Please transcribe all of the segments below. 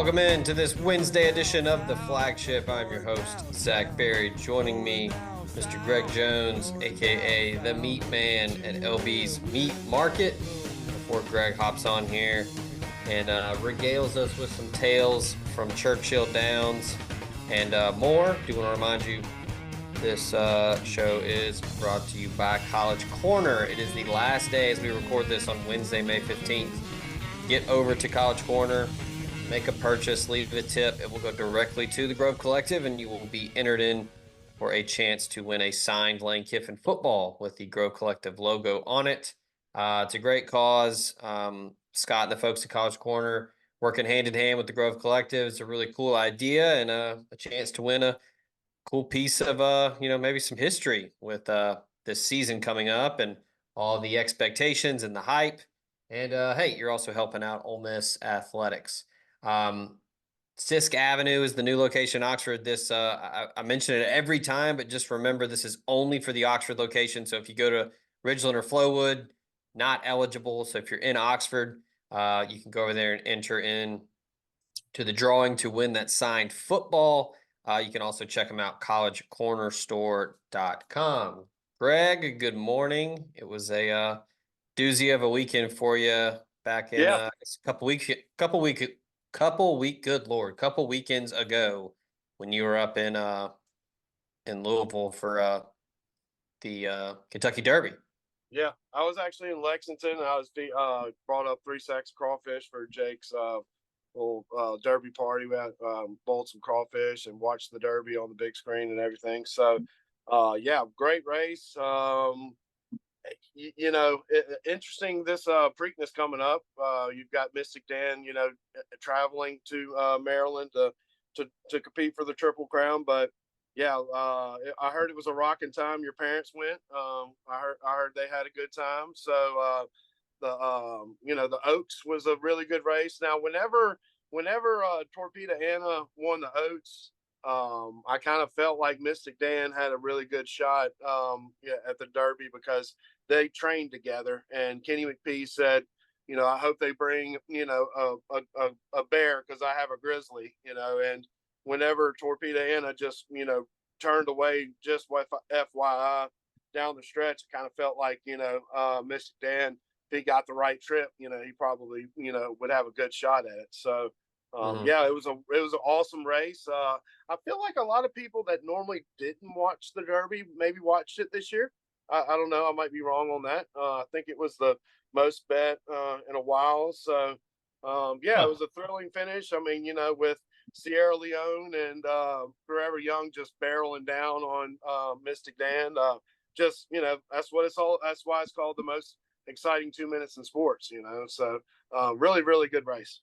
Welcome in to this Wednesday edition of the Flagship. I'm your host, Zach Berry. Joining me, Mr. Greg Jones, aka the Meat Man at LB's Meat Market. Before Greg hops on here and regales us with some tales from Churchill Downs and more, do want to remind you this show is brought to you by College Corner. It is the last day as we record this on Wednesday, May 15th. Get over to College Corner, make a purchase, leave a tip. It will go directly to the Grove Collective, and you will be entered in for a chance to win a signed Lane Kiffin football with the Grove Collective logo on it. It's a great cause. Scott and the folks at College Corner working hand in hand with the Grove Collective. It's a really cool idea and a chance to win a cool piece of maybe some history with this season coming up and all the expectations and the hype. And hey, you're also helping out Ole Miss athletics. Sisk Avenue is the new location in Oxford. This I mention it every time, but just remember this is only for the Oxford location. So if you go to Ridgeland or Flowood, not eligible. So if you're in Oxford, you can go over there and enter in to the drawing to win that signed football. You can also check them out, collegecornerstore.com. Greg, good morning. It was a doozy of a weekend for you back in a couple weekends ago when you were up in Louisville for the Kentucky Derby. Yeah, I was actually in Lexington. I was brought up 3 sacks of crawfish for Jake's little derby party. We had bowled some crawfish and watched the derby on the big screen and everything. So, yeah, great race. Interesting. This Preakness coming up. You've got Mystic Dan, traveling to Maryland to compete for the Triple Crown. But yeah, I heard it was a rocking time. Your parents went. I heard they had a good time. So the Oaks was a really good race. Now, whenever Torpedo Anna won the Oaks, I kind of felt like Mystic Dan had a really good shot at the Derby because they trained together. And Kenny McPhee said, I hope they bring, a bear because I have a grizzly, and whenever Torpedo Anna just, turned away just with FYI down the stretch, it kind of felt like, Mystic Dan, if he got the right trip, he probably, would have a good shot at it. So, yeah, it was an awesome race. I feel like a lot of people that normally didn't watch the Derby maybe watched it this year. I don't know. I might be wrong on that. I think it was the most bet in a while. So, yeah, it was a thrilling finish. I mean, with Sierra Leone and Forever Young just barreling down on Mystic Dan. That's what it's all. That's why it's called the most exciting 2 minutes in sports. So really, really good race.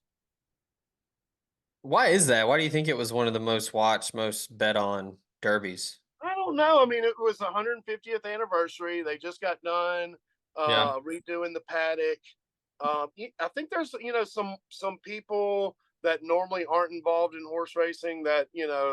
Why is that? Why do you think it was one of the most watched, most bet on derbies? I don't know. I mean, it was the 150th anniversary. They just got done redoing the paddock. I think there's some people that normally aren't involved in horse racing that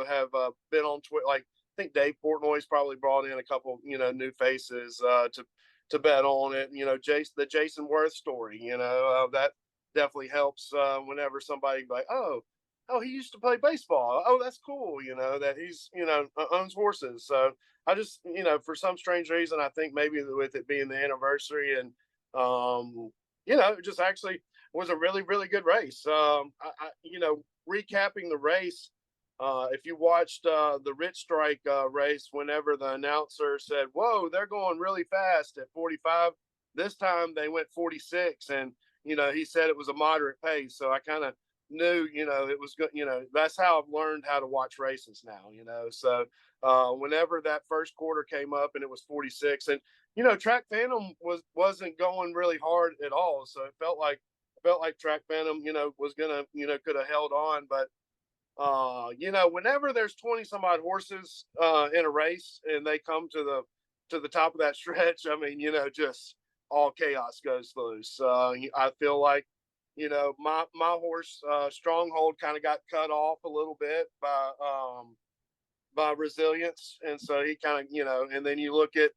have been on Twitter. Like I think Dave Portnoy's probably brought in a couple new faces to bet on it. The Jason Worth story. That definitely helps whenever somebody like he used to play baseball. Oh, that's cool. That he's, owns horses. So I just, for some strange reason, I think maybe with it being the anniversary and, it just actually was a really, really good race. Recapping the race, if you watched the Rich Strike race, whenever the announcer said, whoa, they're going really fast at 45, this time they went 46. And, he said it was a moderate pace. So I kind of knew, it was good. That's how I've learned how to watch races now, so whenever that first quarter came up and it was 46 and, Track Phantom wasn't going really hard at all. So it felt like Track Phantom, was going to, could have held on. But, whenever there's 20 some odd horses in a race and they come to the top of that stretch, I mean, just all chaos goes loose. I feel like, my horse Stronghold kind of got cut off a little bit by Resilience, and so he kind of and then you look at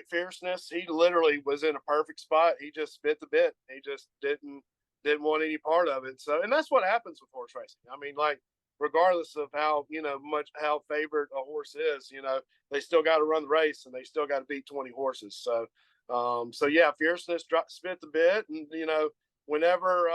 Fierceness. He literally was in a perfect spot. He just bit the bit. He just didn't didn't want any part of it. So, and that's what happens with horse racing. I mean, like, regardless of how, how favored a horse is, they still got to run the race and they still got to beat 20 horses. So, so yeah, fierceness spit the bit. And, whenever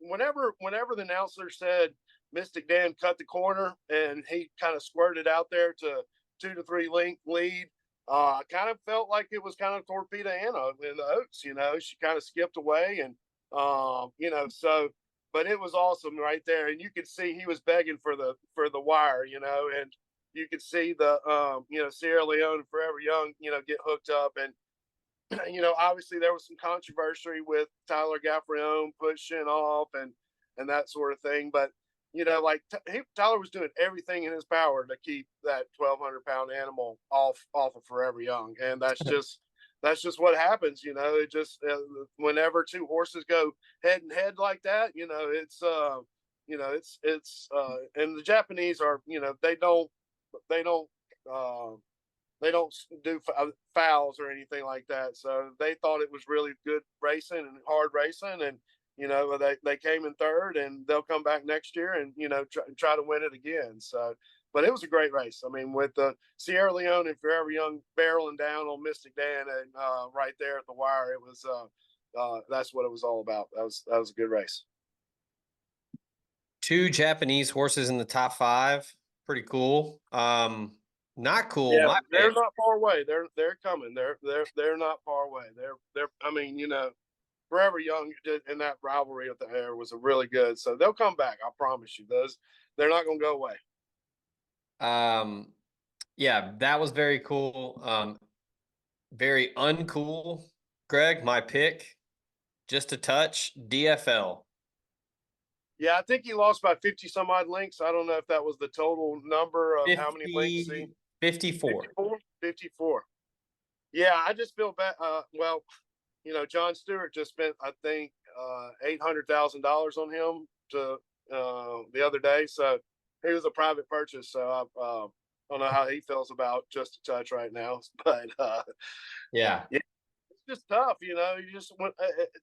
the announcer said Mystic Dan cut the corner and he kind of squirted out there to 2 to 3 length lead, I kind of felt like it was kind of Torpedo Anna in the Oaks. She kind of skipped away and, so, but it was awesome right there. And you could see he was begging for the wire, and you could see the, Sierra Leone and Forever Young, get hooked up. And, obviously there was some controversy with Tyler Gaffrione pushing off and that sort of thing. But, like Tyler was doing everything in his power to keep that 1,200-pound animal off of Forever Young. And that's just what happens. It just, whenever two horses go head and head like that, and the Japanese are, they don't, uh, they don't do fouls or anything like that. So they thought it was really good racing and hard racing. And, they came in third and they'll come back next year and, try to win it again. So, but it was a great race. I mean, with the Sierra Leone and Forever Young barreling down on Mystic Dan and right there at the wire, it was, that's what it was all about. That was a good race. 2 Japanese horses in the top 5. Pretty cool. Not cool. Yeah, they're not far away. They're coming. They're not far away. They're. I mean, Forever Young in that rivalry at the air was a really good. So they'll come back. I promise you. They're not going to go away. Yeah, that was very cool. Very uncool. Greg, my pick, just a touch, DFL. Yeah, I think he lost by 50 some odd links. I don't know if that was the total number of 50, how many links. 54. 54. Yeah, I just feel bad. Well, John Stewart just spent, I think, $800,000 on him the other day. So he was a private purchase. So I don't know how he feels about just a touch right now. But yeah, it's just tough. You just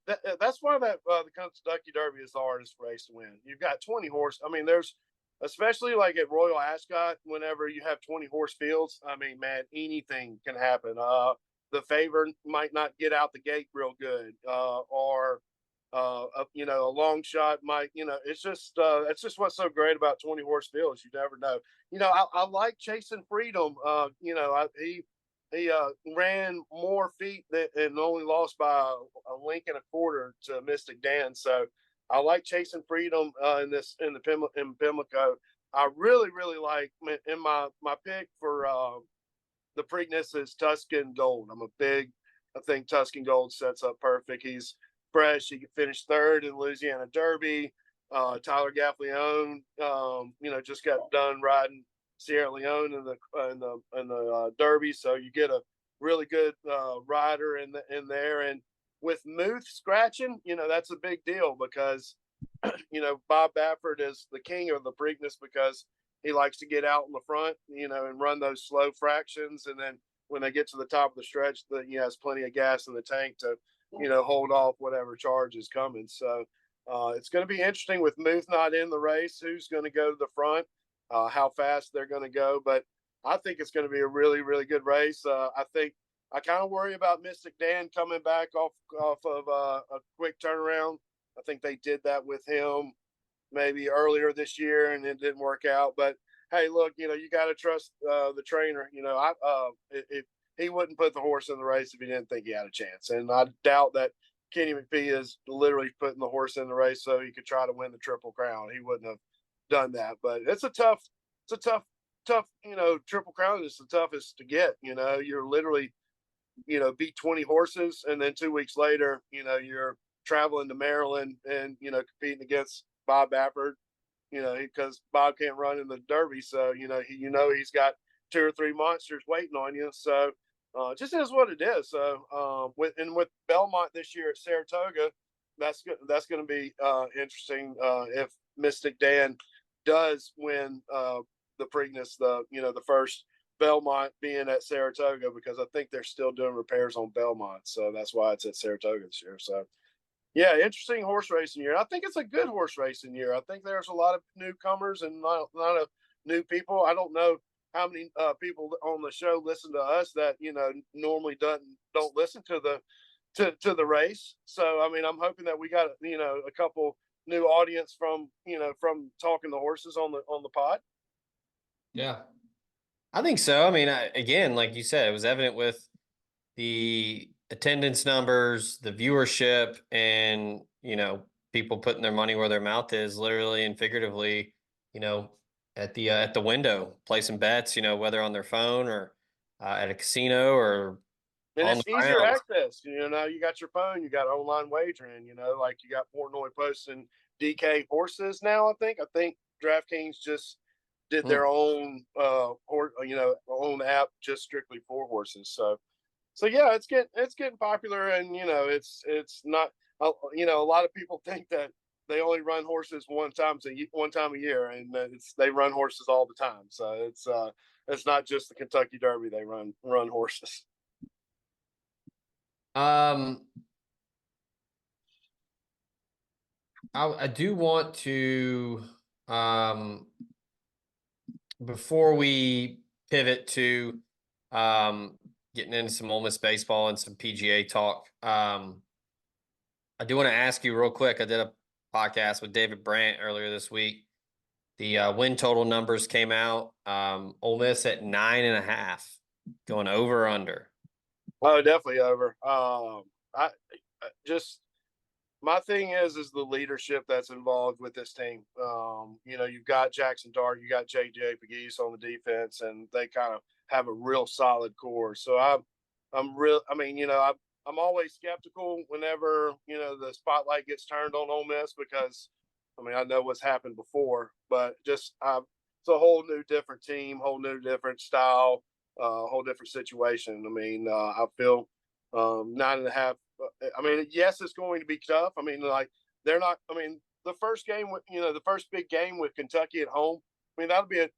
that's why the Kentucky Derby is the hardest race to win. You've got 20 horse. I mean, there's, especially like at Royal Ascot, whenever you have 20 horse fields, I mean, man, anything can happen. The favor might not get out the gate real good, or a long shot might, it's just that's just what's so great about 20 horse fields. You never know. I like Chasing Freedom. He ran more feet and only lost by a length and a quarter to Mystic Dan. So I like Chasing Freedom in Pimlico. I really, really like in my pick for the Preakness is Tuscan Gold. I think Tuscan Gold sets up perfect. He's fresh. He could finish third in Louisiana Derby. Tyler Gaffleone, just got done riding Sierra Leone in the Derby. So you get a really good rider in there. And with Muth scratching, that's a big deal because, Bob Baffert is the king of the Preakness because he likes to get out in the front, and run those slow fractions. And then when they get to the top of the stretch, he has plenty of gas in the tank to, hold off whatever charge is coming. So it's going to be interesting with Muth not in the race. Who's going to go to the front? How fast they're going to go. But I think it's going to be a really, really good race. I think I kind of worry about Mystic Dan coming back off of a quick turnaround. I think they did that with him maybe earlier this year and it didn't work out. But hey, look, you got to trust the trainer. If he wouldn't put the horse in the race if he didn't think he had a chance. And I doubt that Kenny McPhee is literally putting the horse in the race so he could try to win the Triple Crown. He wouldn't have done that. But it's a tough, Triple Crown is the toughest to get. You're literally, beat 20 horses, and then 2 weeks later, you're traveling to Maryland and competing against Bob Baffert, because Bob can't run in the Derby, so he's got 2 or 3 monsters waiting on you. So just is what it is. So with Belmont this year at Saratoga, that's going to be interesting if Mystic Dan does win the Preakness, the first Belmont being at Saratoga, because I think they're still doing repairs on Belmont, so that's why it's at Saratoga this year. So Yeah, interesting horse racing year. I think it's a good horse racing year. I think there's a lot of newcomers and a lot of new people. I don't know how many people on the show listen to us that normally don't listen to the race. So I mean, I'm hoping that we got a couple new audience from talking the horses on the pod. Yeah, I think so. I mean, again, like you said, it was evident with the attendance numbers, the viewership, and people putting their money where their mouth is, literally and figuratively. You know, at the window, placing bets. Whether on their phone or at a casino or And on the it's easier grounds. access. Now you got your phone, you got online wagering. Like you got Portnoy posting DK horses now. I think DraftKings just did Hmm. their own own app just strictly for horses. So yeah, it's getting popular, and it's not. A lot of people think that they only run horses one time a year, and they run horses all the time. So it's not just the Kentucky Derby they run horses. Um, I do want to um before we pivot to um, getting into some Ole Miss baseball and some PGA talk, I do want to ask you real quick. I did a podcast with David Brandt earlier this week. The win total numbers came out. Ole Miss at 9.5, going over or under. Oh, definitely over. I just my thing is the leadership that's involved with this team. You've got Jackson Dart, you got JJ Pegues on the defense, and they kind of have a real solid core. So I'm real. I mean, I'm always skeptical whenever the spotlight gets turned on Ole Miss because I mean I know what's happened before, but just it's a whole new different team, whole new different style, whole different situation. I mean, I feel 9.5. I mean, yes, it's going to be tough. I mean, like they're not. I mean, the first game with the first big game with Kentucky at home. I mean, that'll be a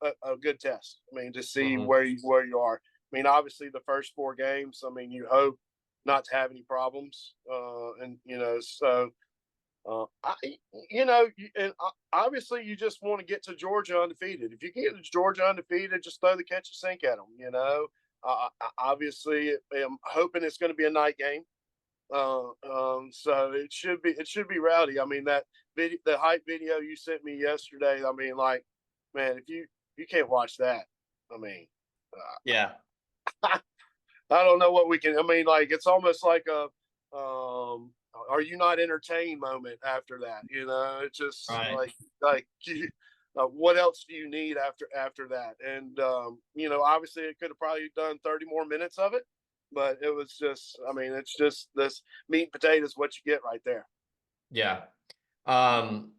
good test. I mean, to see Mm-hmm. where you are. I mean, obviously the first four games. I mean, you hope not to have any problems, and so I, and obviously you just want to get to Georgia undefeated. If you get to Georgia undefeated, just throw the catch and sink at them. Obviously, I'm hoping it's going to be a night game. So it should be rowdy. I mean the hype video you sent me yesterday. I mean, like, man, if you can't watch that, I mean, Yeah. I don't know what we can. I mean, like, it's almost like a are you not entertained moment after that. It's just Right. like what else do you need after that? And obviously it could have probably done 30 more minutes of it, but it was just. I mean, it's just this meat and potatoes what you get right there. Yeah. Um,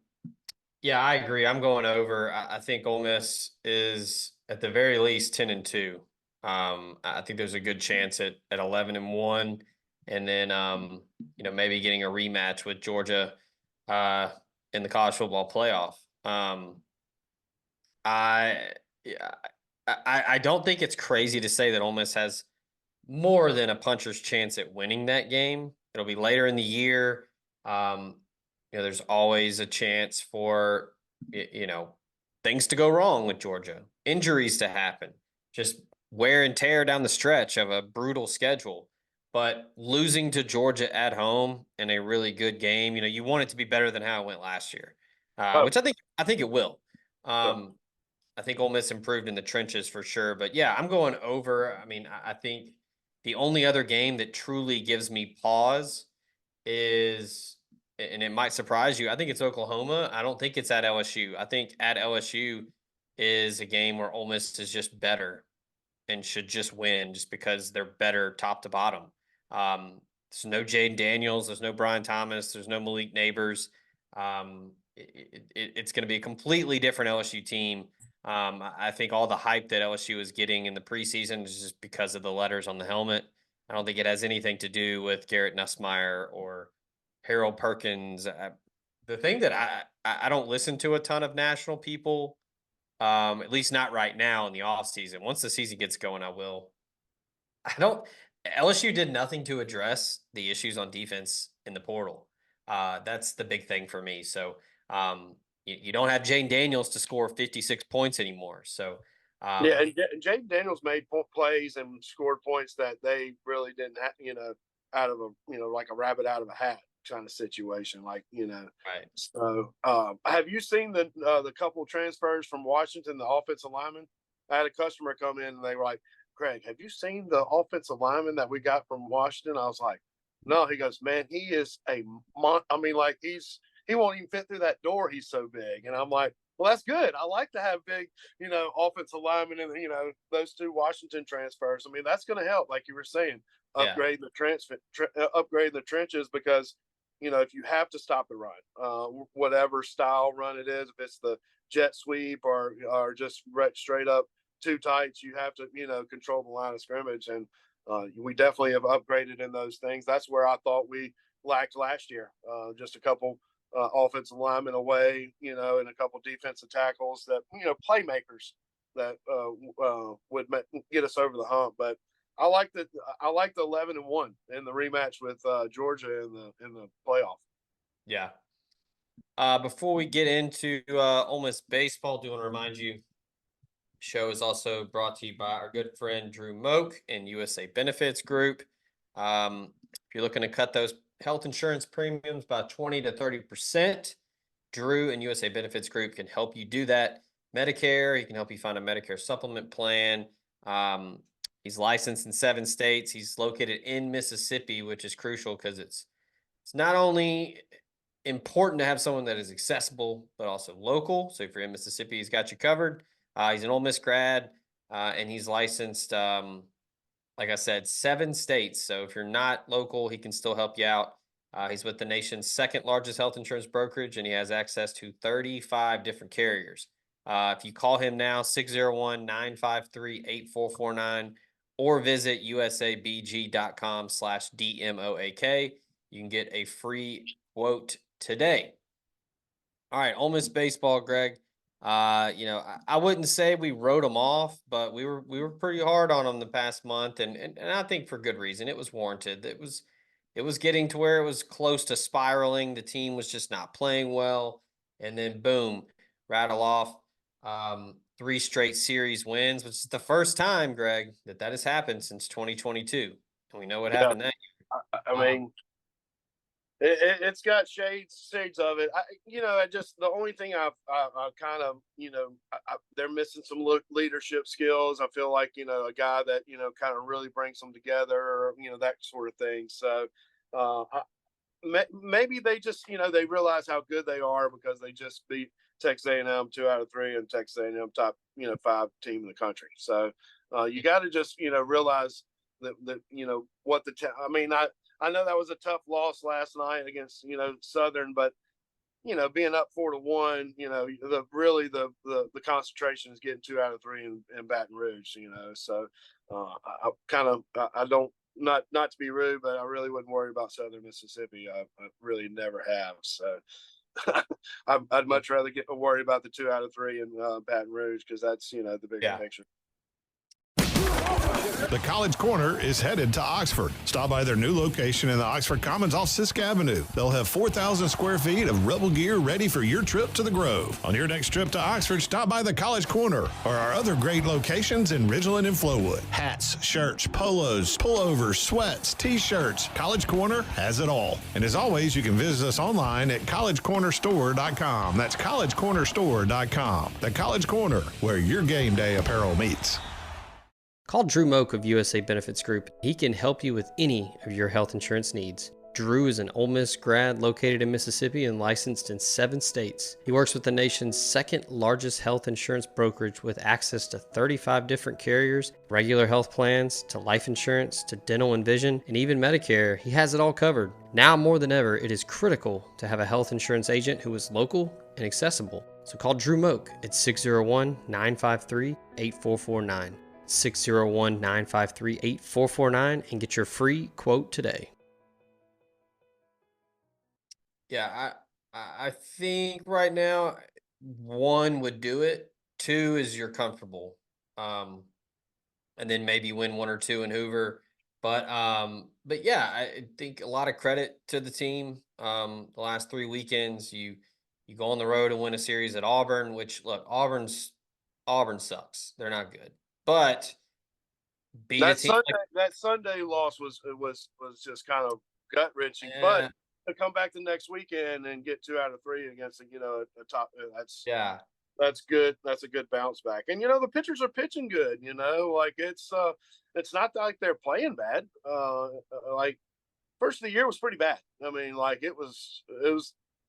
yeah, I agree. I'm going over. I think Ole Miss is at the very least 10-2. I think there's a good chance at 11-1, and then maybe getting a rematch with Georgia uh, in the college football playoff. I yeah, I don't think it's crazy to say that Ole Miss has more than a puncher's chance at winning that game. It'll be later in the year. Um, there's always a chance for things to go wrong with Georgia, injuries to happen, just wear and tear down the stretch of a brutal schedule. But losing to Georgia at home in a really good game, you want it to be better than how it went last year, Oh, which I think it will. yeah. I think Ole Miss improved in the trenches for sure. But yeah, I'm going over. I mean, I think the only other game that truly gives me pause is, and it might surprise you, I think it's Oklahoma. I don't think it's at LSU. I think at LSU is a game where Ole Miss is just better and should just win just because they're better top to bottom. There's no Jaden Daniels. There's no Brian Thomas. There's no Malik Neighbors. It's going to be a completely different LSU team. I think all the hype that LSU is getting in the preseason is just because of the letters on the helmet. I don't think it has anything to do with Garrett Nussmeyer or Harold Perkins. The thing that I don't listen to a ton of national people, at least not right now in the off season. Once the season gets going, I will. I don't. LSU did nothing to address the issues on defense in the portal. That's the big thing for me. So you don't have Jane Daniels to score 56 points anymore. So Yeah, um, and Jaden Daniels made plays and scored points that they really didn't have, out of a, like a rabbit out of a hat kind of situation. Like, right. so have you seen the couple transfers from Washington, the offensive lineman? I had a customer come in and they were like, Craig, have you seen the offensive lineman that we got from Washington? I was like, no. He goes, man, he is I mean, like he won't even fit through that door. He's so big. And I'm like, well, that's good. I like to have big, offensive linemen and, those two Washington transfers. I mean, that's going to help, like you were saying, Yeah. upgrade the trenches because, if you have to stop the run, whatever style run it is, if it's the jet sweep or just straight up two tights, you have to, control the line of scrimmage. And we definitely have upgraded in those things. That's where I thought we lacked last year. Just a couple offensive linemen away, and a couple defensive tackles that, playmakers that would get us over the hump. But I like the 11-1 in the rematch with Georgia in the playoff. Yeah. Before we get into Ole Miss baseball, do want to remind you, show is also brought to you by our good friend Drew Moak and USA Benefits Group. If you're looking to cut those health insurance premiums by 20 to 30%, Drew and USA Benefits Group can help you do that. Medicare, he can help you find a Medicare supplement plan. He's licensed in 7 states. He's located in Mississippi, which is crucial because it's not only important to have someone that is accessible, but also local. So if you're in Mississippi, he's got you covered. He's an Ole Miss grad, and he's licensed, like I said, 7 states. So if you're not local, he can still help you out. He's with the nation's second largest health insurance brokerage, and he has access to 35 different carriers. If you call him now, 601-953-8449, or visit usabg.com/DMOAK, you can get a free quote today. All right, Ole Miss baseball, Greg. I wouldn't say we wrote them off, but we were pretty hard on them the past month, and I think for good reason. It was warranted. It was getting to where it was close to spiraling. The team was just not playing well, and then boom, rattle off 3 straight series wins, which is the first time, Greg, that has happened since 2022, and we know what Yeah, happened that I year. mean, it's got shades of it. I just the only thing I kind of they're missing some leadership skills. I feel like a guy that kind of really brings them together, or that sort of thing. So maybe they just they realize how good they are because they just beat Texas A&M 2 out of 3 and Texas A&M top 5 team in the country. So you got to just realize that what I mean I know that was a tough loss last night against Southern, but being up 4-1, the concentration is getting 2 out of 3 in Baton Rouge. So I don't not to be rude, but I really wouldn't worry about Southern Mississippi. I really never have. So I'd much rather worry about the 2 out of 3 in Baton Rouge because that's the bigger Yeah. picture. The College Corner is headed to Oxford. Stop by their new location in the Oxford Commons off Sisk Avenue. They'll have 4,000 square feet of Rebel gear ready for your trip to the Grove. On your next trip to Oxford, stop by the College Corner or our other great locations in Ridgeland and Flowood. Hats, shirts, polos, pullovers, sweats, t-shirts. College Corner has it all. And as always, you can visit us online at collegecornerstore.com. That's collegecornerstore.com. The College Corner, where your game day apparel meets. Call Drew Moak of USA Benefits Group. He can help you with any of your health insurance needs. Drew is an Ole Miss grad located in Mississippi and licensed in 7 states. He works with the nation's second largest health insurance brokerage with access to 35 different carriers, regular health plans, to life insurance, to dental and vision, and even Medicare. He has it all covered. Now more than ever, it is critical to have a health insurance agent who is local and accessible. So call Drew Moak at 601-953-8449. 601-953-8449 and get your free quote today. Yeah, I think right now 1 would do it. 2 is you're comfortable. And then maybe win 1 or 2 in Hoover. But yeah, I think a lot of credit to the team. The last 3 weekends, you go on the road and win a series at Auburn, which look, Auburn sucks. They're not good. But beat a That team Sunday like that Sunday loss was just kind of gut wrenching, but yeah, to come back the next weekend and get 2 out of 3 against a top yeah, that's good. That's a good bounce back. And the pitchers are pitching good. Like it's not like they're playing bad. Like first of the year was pretty bad. I mean, like it was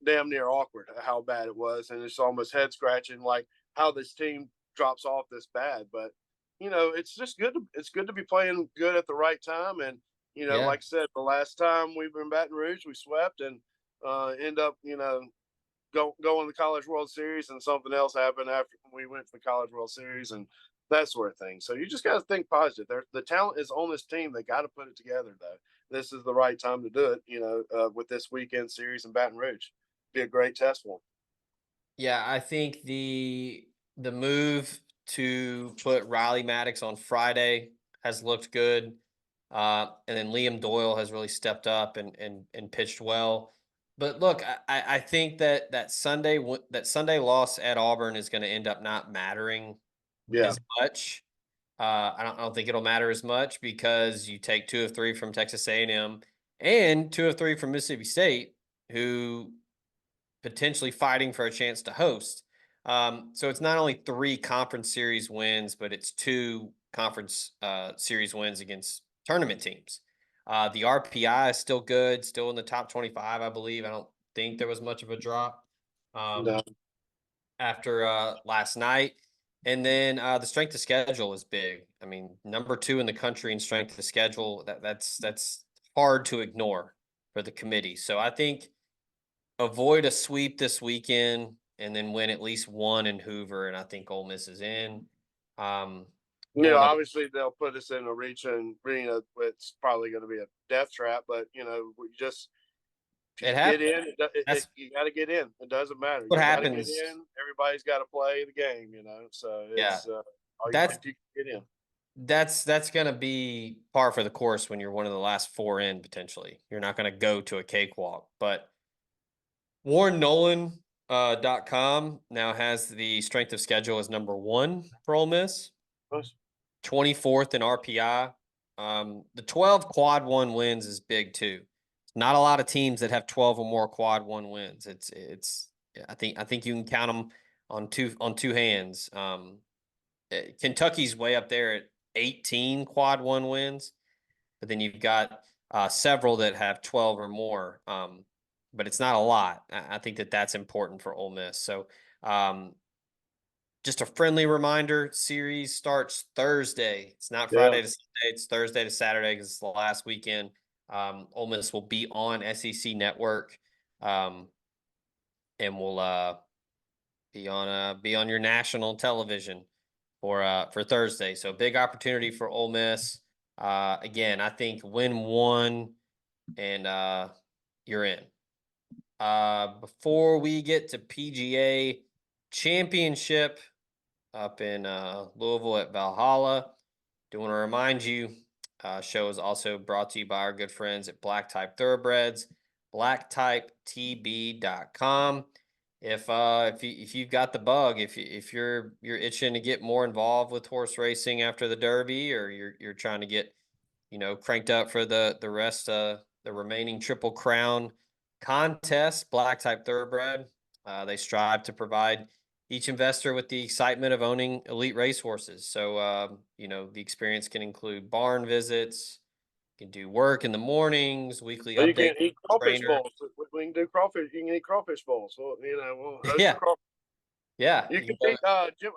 damn near awkward how bad it was, and it's almost head scratching like how this team drops off this bad. But it's just it's good to be playing good at the right time. And yeah. like I said, the last time we were in Baton Rouge, we swept and end up go in the College World Series, and something else happened after we went to the College World Series and that sort of thing. So you just got to think positive. The talent is on this team. They got to put it together, though. This is the right time to do it. With this weekend series in Baton Rouge, be a great test for them. Yeah, I think the move to put Riley Maddox on Friday has looked good. And then Liam Doyle has really stepped up and pitched well. But look, I think that Sunday loss at Auburn is going to end up not mattering Yeah, as much. I don't think it'll matter as much because you take 2 of 3 from Texas A&M and 2 of 3 from Mississippi State, who potentially fighting for a chance to host. So it's not only 3 conference series wins, but it's 2 conference series wins against tournament teams. The RPI is still good, still in the top 25, I believe. I don't think there was much of a drop no, after last night. And then the strength of schedule is big. I mean, number 2 in the country in strength of schedule. That's hard to ignore for the committee. So I think avoid a sweep this weekend and then win at least one in Hoover, and I think Ole Miss is in. Going up, obviously they'll put us in a reach and arena. It's probably going to be a death trap, but we just if it you get happens. in, you got to get in. It doesn't matter. What You got to get happens. in. Everybody's got to play the game. So Yeah, it's that's if you can get in. that's going to be par for the course when you're one of the last 4 in potentially. You're not going to go to a cakewalk, but WarrenNolan.com now has the strength of schedule as number 1 for Ole Miss, 24th in RPI. The 12 quad 1 wins is big too. Not a lot of teams that have 12 or more quad 1 wins. It's I think you can count them on two hands. Kentucky's way up there at 18 quad 1 wins, but then you've got several that have 12 or more. But it's not a lot. I think that's important for Ole Miss. So just a friendly reminder, series starts Thursday. It's not Yeah. Friday to Sunday. It's Thursday to Saturday because it's the last weekend. Ole Miss will be on SEC Network, and will be on your national television for Thursday. So big opportunity for Ole Miss. Again, I think win one and you're in. Before we get to PGA Championship up in Louisville at Valhalla, do want to remind you, show is also brought to you by our good friends at Black Type Thoroughbreds, blacktypetb.com. If you've got the bug, if you're itching to get more involved with horse racing after the Derby, or you're trying to get cranked up for the rest of the remaining Triple Crown contest, Black Type Thoroughbred, they strive to provide each investor with the excitement of owning elite racehorses. So the experience can include barn visits, you can do work in the mornings, weekly Well, you update can eat crawfish trainer. bowls. We can do crawfish. You can eat crawfish bowls. Well, we'll host the Yeah, crawfish. yeah. You You can can go eat. Jim.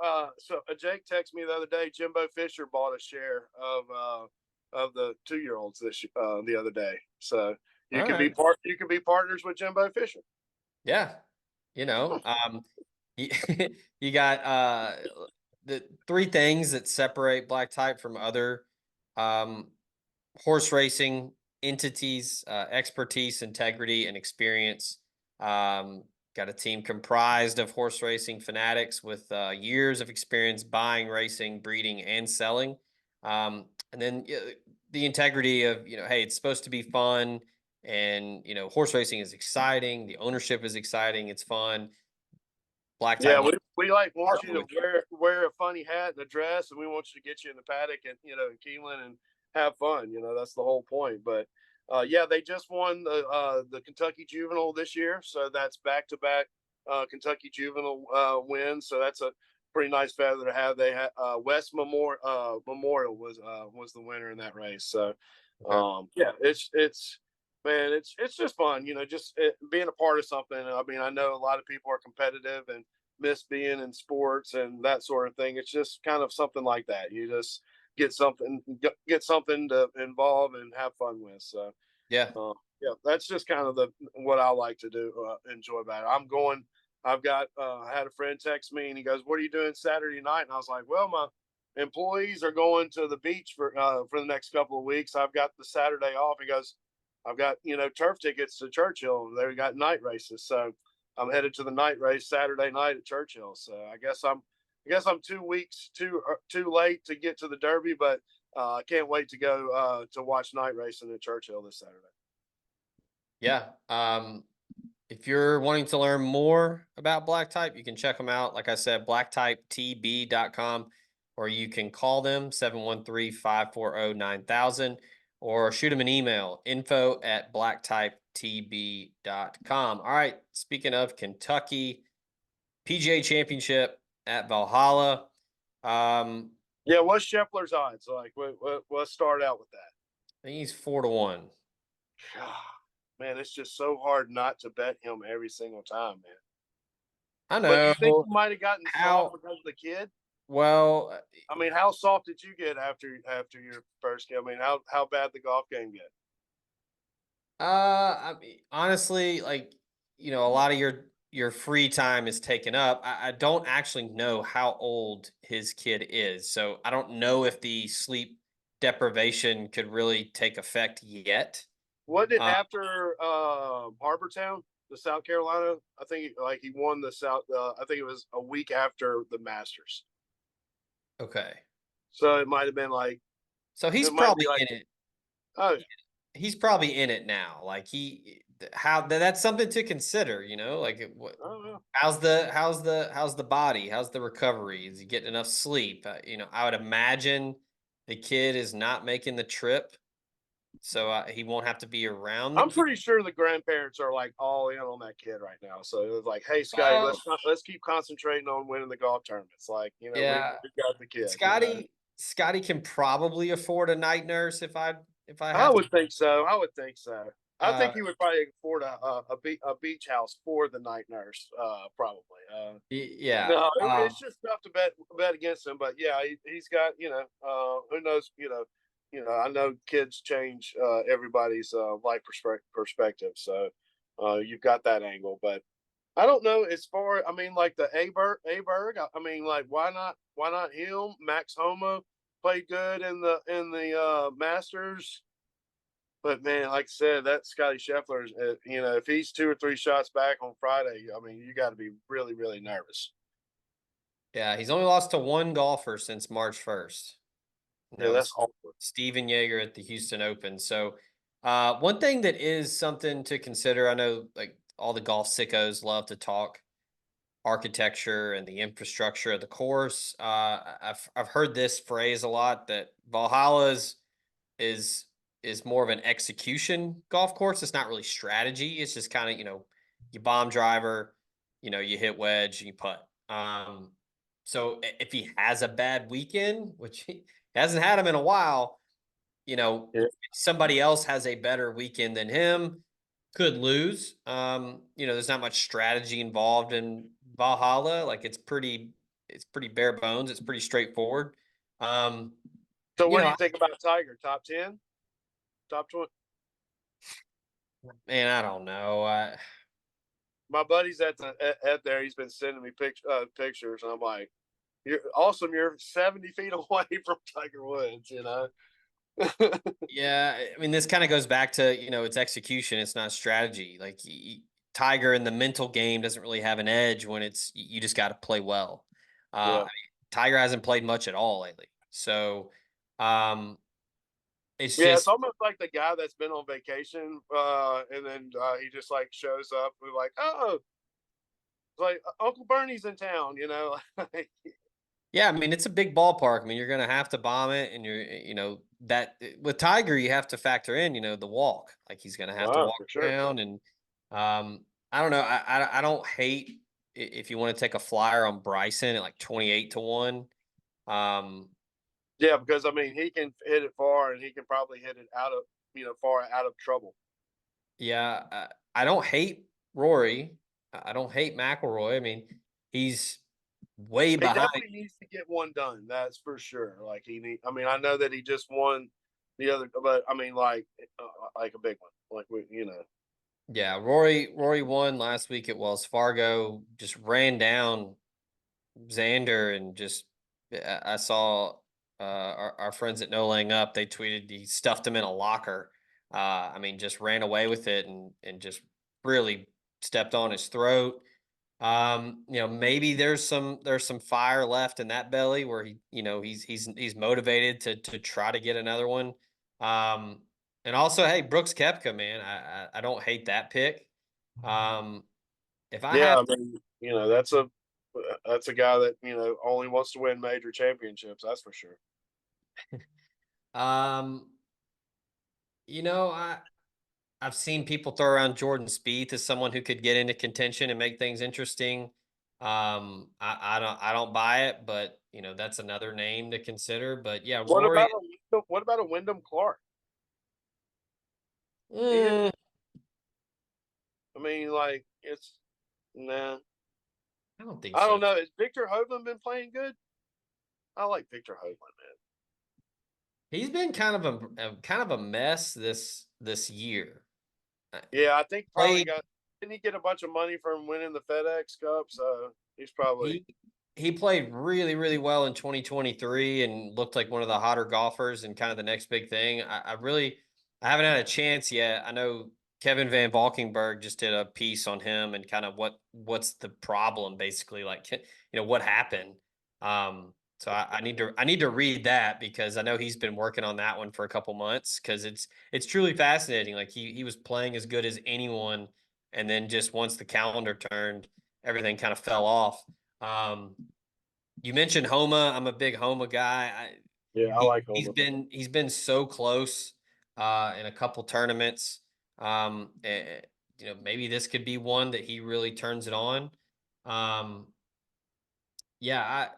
Jake texted me the other day. Jimbo Fisher bought a share of the 2-year-olds the other day. So you all can right. You can be partners with Jimbo Fisher. Yeah. You, you got the 3 things that separate Black Type from other um, horse racing entities: expertise, integrity, and experience. Got a team comprised of horse racing fanatics with years of experience buying, racing, breeding, and selling. And then the integrity of, hey, it's supposed to be fun, and horse racing is exciting. The ownership is exciting. It's fun. Black tie Yeah, needs we like want you partner to with you. wear a funny hat and a dress, and we want you to get you in the paddock and in Keeneland and have fun. That's the whole point. But yeah, they just won the Kentucky Juvenile this year, so that's back to back Kentucky Juvenile wins. So that's a pretty nice feather to have. They had West Memorial was the winner in that race. So Okay. yeah, it's man, it's just fun. Just being a part of something. I mean, I know a lot of people are competitive and miss being in sports and that sort of thing. It's just kind of something like that. You just get something to involve and have fun with. So Yeah. yeah, that's just kind of what I like to do, enjoy about it. I had a friend text me and he goes, "What are you doing Saturday night?" And I was like, "Well, my employees are going to the beach for the next couple of weeks. I've got the Saturday off." He goes, "I've got turf tickets to Churchill. They've got night races, so I'm headed to the night race Saturday night at Churchill. So I guess I'm 2 weeks too late to get to the Derby, but I can't wait to go to watch night racing at Churchill this Saturday." Yeah. If you're wanting to learn more about Black Type, you can check them out. Like I said, blacktypetb.com, or you can call them 713-540-9000, or shoot them an email, info@blacktypetb.com. All right. Speaking of Kentucky, PGA Championship at Valhalla. Yeah, what's Scheffler's odds like? Let's start out with that. I think he's 4-1. Man, it's just so hard not to bet him every single time, man. I But do know you think he might have gotten soft how because of the kid? well. I mean, how soft did you get after your first game? I mean, how bad the golf game get? I mean, honestly, like, a lot of your free time is taken up. I don't actually know how old his kid is, so I don't know if the sleep deprivation could really take effect yet. Wasn't it Uh, after Harbortown, the South Carolina? I think like he won the South. I think it was a week after the Masters, okay, so it might have been like so he's it might be probably like in it. oh He's probably in it now. Like that's something to consider. Like I don't know. how's the body? How's the recovery? Is he getting enough sleep? I would imagine the kid is not making the trip, so he won't have to be around the I'm kid. pretty sure the grandparents are like all in on that kid right now. So it was like, hey, Scotty, Well, let's keep concentrating on winning the golf tournaments. Like yeah, we got the kid. Scotty can probably afford a night nurse if I I have to. would think so. I would think so. I Uh, think he would probably afford a beach house for the night nurse. Probably. yeah. No, it's just tough to bet against him. But yeah, he's got who knows I know kids change everybody's life perspective. So you've got that angle, but I don't know as far. I mean, like the Aberg. I mean, like why not him? Max Homa played good in the Masters. But man, like I said, that Scotty Scheffler, if he's 2 or 3 shots back on Friday, I mean, you got to be really, really nervous. Yeah, he's only lost to one golfer since March 1st. And Yeah, that that's was awkward. Steven Yeager at the Houston Open. So, one thing that is something to consider, I know like all the golf sickos love to talk architecture and the infrastructure of the course. I've heard this phrase a lot, that Valhalla's is is more of an execution golf course. It's not really strategy. It's just kind of, you bomb driver, you hit wedge, you putt. So if he has a bad weekend, which he hasn't had him in a while, Yeah. somebody else has a better weekend than him, could lose. There's not much strategy involved in Valhalla. Like it's pretty bare bones. It's pretty straightforward. Um, So, you what do know, you think about Tiger? Top 10, top 20? man, I don't know. My buddy's at there. He's been sending me pictures, and I'm like, "You're awesome. You're 70 feet away from Tiger Woods." Yeah, I mean, this kind of goes back to, it's execution. It's not strategy. Like Tiger in the mental game doesn't really have an edge when you just got to play well. I Yeah. mean, Tiger hasn't played much at all lately. So, um, it's Yeah, it's just almost like the guy that's been on vacation, and then he just like shows up. We're like, oh, it's like Uncle Bernie's in town, you know. yeah. I mean, it's a big ballpark. I mean, you're gonna have to bomb it, and that with Tiger, you have to factor in the walk. Like he's gonna have to Wow, walk for sure. around, and I don't know. I don't hate if you want to take a flyer on Bryson at like 28 to 1. Um, Yeah, because I mean, he can hit it far, and he can probably hit it out of far out of trouble. Yeah, I don't hate Rory. I don't hate McIlroy. I mean, he's way He behind. definitely needs to get one done. That's for sure. Like he need. I mean, I know that he just won the other, but I mean, like a big one. Like Yeah, Rory won last week at Wells Fargo. Just ran down Xander and just I saw our friends at No Laying Up. They tweeted he stuffed him in a locker. I mean, just ran away with it and just really stepped on his throat. Maybe there's some fire left in that belly where he's motivated to try to get another one. Um, and also, hey, Brooks Koepka, man, I don't hate that pick. Um, if I Yeah, have I mean, that's a guy that only wants to win major championships. That's for sure. um, I've seen people throw around Jordan Spieth as someone who could get into contention and make things interesting. I don't buy it, but that's another name to consider. But yeah, What Rory. about a Wyndham Clark? He hit. eh, I mean, like it's nah. I don't think I so. don't know. Has Victor Hovland been playing good? I like Victor Hovland, man. He's been kind of a mess this year. Yeah, I think probably Played got. Didn't he get a bunch of money from winning the FedEx Cup? So he's probably. he he played really really well in 2023 and looked like one of the hotter golfers and kind of the next big thing. I haven't had a chance yet. I know Kevin Van Valkenburg just did a piece on him and kind of what's the problem basically, like what happened. So I need to read that because I know he's been working on that one for a couple months because it's truly fascinating. Like he was playing as good as anyone, and then just once the calendar turned, everything kind of fell off. Um, you mentioned Homa. I'm a big Homa guy. Yeah, I He like he's Hovland. been so close in a couple tournaments. Maybe this could be one that he really turns it on. Um, yeah,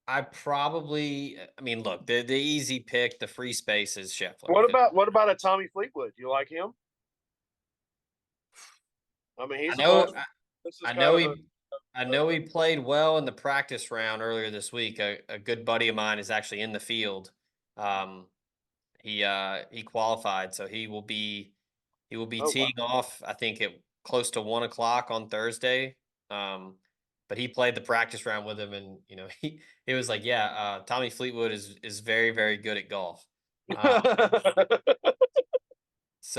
I probably. I mean, look, the easy pick, the free space is Scheffler. What about a Tommy Fleetwood? You like him? I mean, I he's a know. boss. This is I kind know of he played well in the practice round earlier this week. A good buddy of mine is actually in the field. Um, he qualified, so he will be oh wow. teeing off. I think at close to 1 o'clock on Thursday. But he played the practice round with him, and he was like, "Yeah, Tommy Fleetwood is very very good at golf." Uh,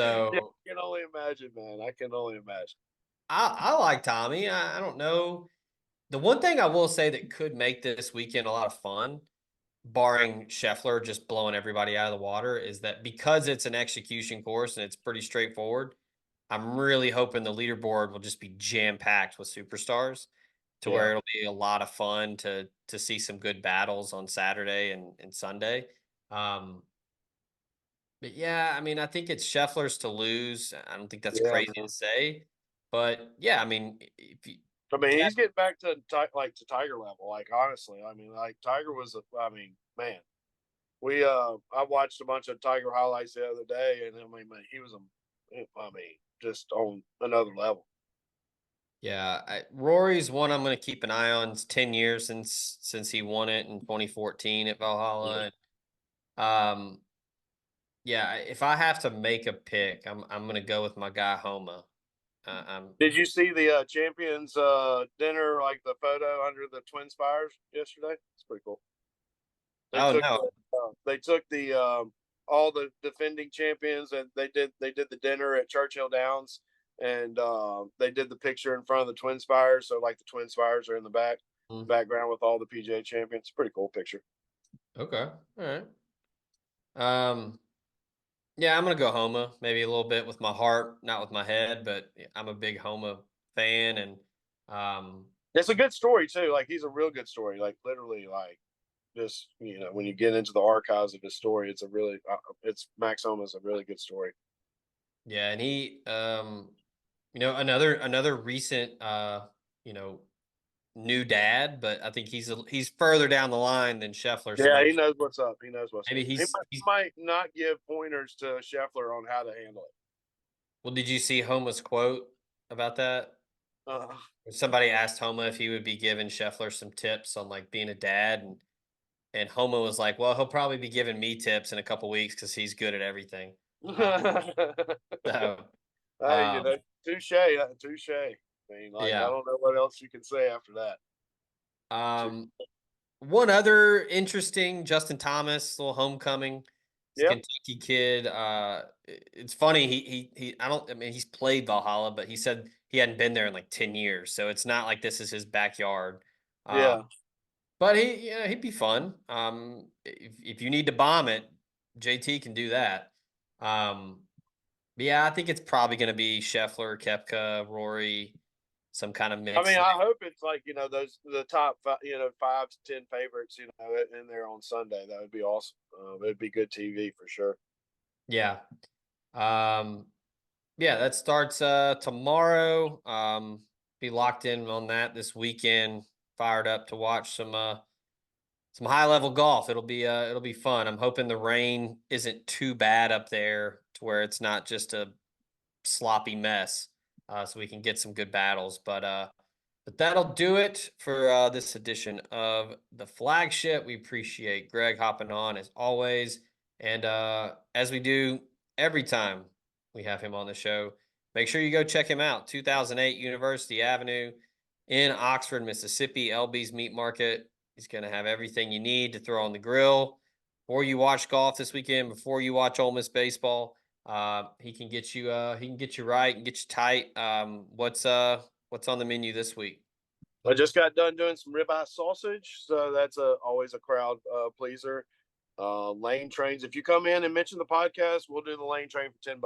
Yeah, so I can only imagine, man. I can only imagine. I like Tommy. I don't know. The one thing I will say that could make this weekend a lot of fun, barring Scheffler just blowing everybody out of the water, is that because it's an execution course and it's pretty straightforward, I'm really hoping the leaderboard will just be jam packed with superstars to Yeah. where it'll be a lot of fun to see some good battles on Saturday and Sunday. Um, but yeah, I mean, I think it's Scheffler's to lose. I don't think that's Yeah, crazy to man. say, but yeah, I mean, if you, I mean, yeah, he's getting back to to Tiger level. Like honestly, I mean, like Tiger was. I mean, man, I watched a bunch of Tiger highlights the other day, and I mean, man, he was I mean, just on another level. yeah, Rory's one I'm going to keep an eye on. It's 10 years since he won it in 2014 at Yeah. Valhalla. Um, yeah, if I have to make a pick, I'm going to go with my guy Homa. I'm Did you see the champions dinner, like the photo under the Twin Spires yesterday? It's pretty cool. They Oh took no. the all the defending champions, and they did the dinner at Churchill Downs, and they did the picture in front of the Twin Spires. So like the Twin Spires are in the background with all the PGA champions. Pretty cool picture. Okay. All right. Um Yeah, I'm gonna go Homa. Maybe a little bit with my heart, not with my head, but I'm a big Homa fan, and um, It's a good story too. Like he's a real good story. Like literally, like just when you get into the archives of his story, it's a really it's Max Homa's a really good story. yeah, and he, another recent, you know, new dad, but I think he's further down the line than Scheffler. So Yeah, he knows what's up. He knows what's up. maybe He he's. might not give pointers to Scheffler on how to handle it. Well, did you see Homa's quote about that? Uh, Somebody asked Homa if he would be giving Scheffler some tips on like being a dad, and Homa was like, "Well, he'll probably be giving me tips in a couple weeks because he's good at everything." Uh, so, hey, um, touche, touche. I mean, like, I yeah. don't know what else you can say after that. Um, One other interesting Justin Thomas, little homecoming. He's a Yep. Kentucky kid. It's funny. He. I don't. I mean, he's played Valhalla, but he said he hadn't been there in like 10 years, so it's not like this is his backyard. Yeah. But he'd be fun. If you need to bomb it, JT can do that. Um, but yeah, I think it's probably going to be Scheffler, Kepka, Rory, some kind of I mix mean, there. I hope it's like those the top five, 5 to 10 favorites, in there on Sunday. That would be awesome. It'd be good TV for sure. Yeah. Um, yeah, that starts tomorrow. Be locked in on that this weekend. Fired up to watch some high level golf. It'll be fun. I'm hoping the rain isn't too bad up there to where it's not just a sloppy mess, so we can get some good battles. But that'll do it for this edition of the flagship. We appreciate Greg hopping on as always, and as we do every time we have him on the show, make sure you go check him out. 2008 University Avenue in Oxford, Mississippi. LB's Meat Market. He's going to have everything you need to throw on the grill before you watch golf this weekend, before you watch Ole Miss baseball. He can get you. He can get you right and get you tight. What's on the menu this week? I just got done doing some ribeye sausage, so that's always a crowd pleaser. Lane trains. If you come in and mention the podcast, we'll do the lane train for $10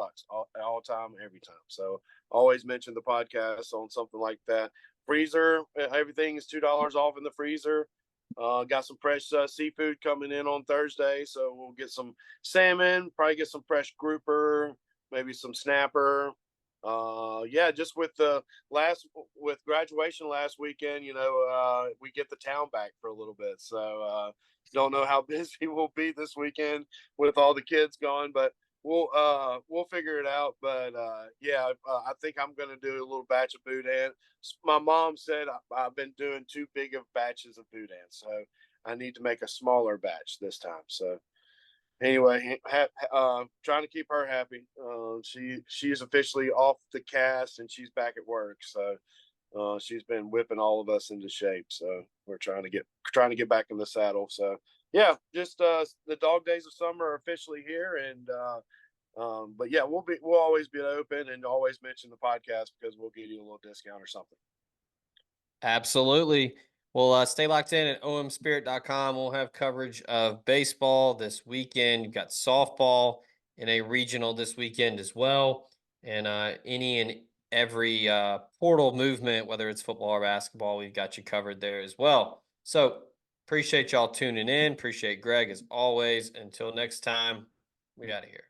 all time, every time. So always mention the podcast on something like that. Freezer, everything is $2 off in the freezer. Got some fresh seafood coming in on Thursday, so we'll get some salmon, probably get some fresh grouper, maybe some snapper. Yeah, just with graduation last weekend, we get the town back for a little bit. So don't know how busy we'll be this weekend with all the kids gone, but we'll figure it out. But yeah, I think I'm gonna do a little batch of boudin. My mom said I've been doing too big of batches of boudin, so I need to make a smaller batch this time. So anyway, trying to keep her happy. She's officially off the cast and she's back at work. So she's been whipping all of us into shape. So we're trying to get back in the saddle. So yeah, just the dog days of summer are officially here, and but yeah, we'll always be open and always mention the podcast because we'll give you a little discount or something. Absolutely. Well, stay locked in at omspirit.com. We'll have coverage of baseball this weekend. You've got softball in a regional this weekend as well, and any and every portal movement, whether it's football or basketball, we've got you covered there as well. So appreciate y'all tuning in. Appreciate Greg as always. Until next time, we out of here.